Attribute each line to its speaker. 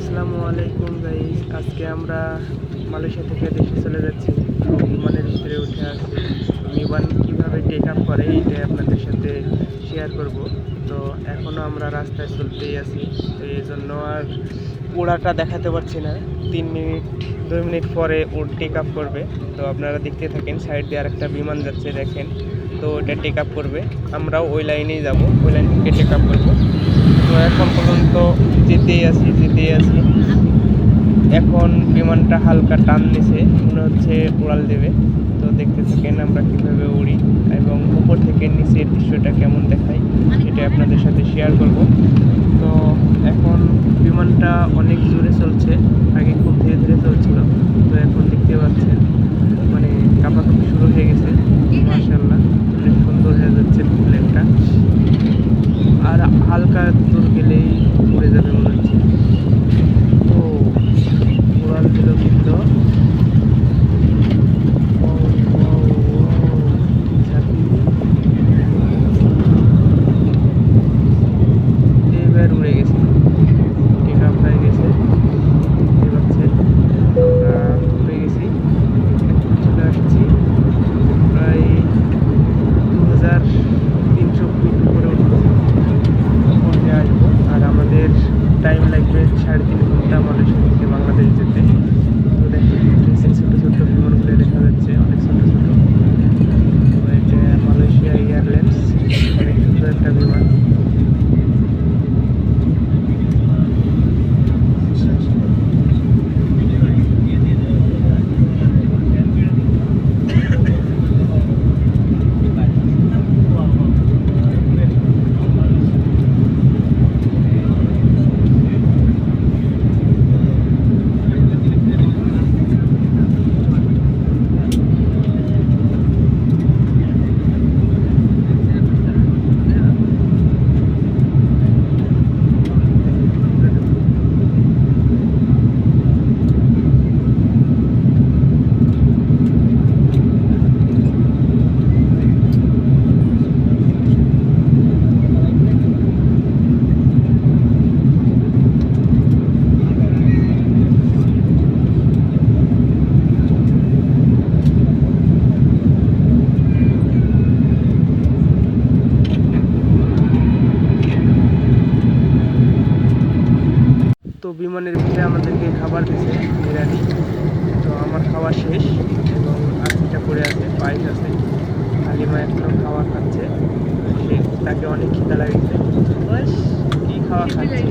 Speaker 1: আসসালামু আলাইকুম গাইস, আজকে আমরা মালয়েশিয়া থেকে দেশে চলে যাচ্ছি। তো বিমানের ভিতরে উঠে আছি। বিমান কীভাবে টেক আপ করে এটাই আপনাদের সাথে শেয়ার করব। তো এখনও আমরা রাস্তায় চলতেই আছি, তো এই জন্য আর ওড়াটা দেখাতে পারছি না। 3 মিনিট 2 মিনিট পরে ওর টেক আপ করবে। তো আপনারা দেখতে থাকেন, সাইড দিয়ে আরেকটা বিমান যাচ্ছে দেখেন। তো ওটা টেক আপ করবে, আমরাও ওই লাইনেই যাব, ওই লাইন থেকে টেক আপ করবো। তো এখন পর্যন্ত যেতেই আছি। এখন বিমানটা হালকা টান নিছে, মনে হচ্ছে উড়াল দেবে। তো দেখতে থাকেন আমরা কীভাবে উড়ি এবং উপর থেকে নিচের দৃশ্যটা কেমন দেখায় সেটা আপনাদের সাথে শেয়ার করব। তো এখন বিমানটা অনেক জোরে চলছে, আগে খুব ধীরে ধীরে চলছিল। তো এখন দেখতে পাচ্ছেন মানে কাঁপাকাঁপি শুরু হয়ে গেছে। মাশাআল্লাহ, অনেক সুন্দর হয়ে যাচ্ছে প্লেনটা। আর হালকা দূর গেলেই উড়ে যাবে মনে হচ্ছে। ও উড়াল দিল কিন্তু। এবার উড়ে গেছে, টেক আপ হয়ে গেছে। দেখতে পাচ্ছেন আমরা উড়ে গেছি, এখন চলে আসছি প্রায় 2300 ফিট উপরে উঠবো, উঠে আসবো। আর আমাদের টাইম লাগবে 3.5 ঘন্টা মালয়েশিয়া থেকে বাংলাদেশ যেতে। তো দেখেন ছোটো ছোটো বিমানগুলো দেখা যাচ্ছে, অনেক ছোটো ছোটো। তো এটা মালয়েশিয়া এয়ারলাইন্স, অনেক সুন্দর একটা বিমান। তো বিমানের ভিতরে আমাদেরকে খাবার দিছে বিরিয়ানি। তো আমার খাওয়া শেষ এবং আর্মিটা পড়ে আছে, পায়েস আছে। হালিমা এখনও খাওয়া খাচ্ছে, তাকে অনেক খিদা লাগছে। বাস কি খাওয়া খাচ্ছে।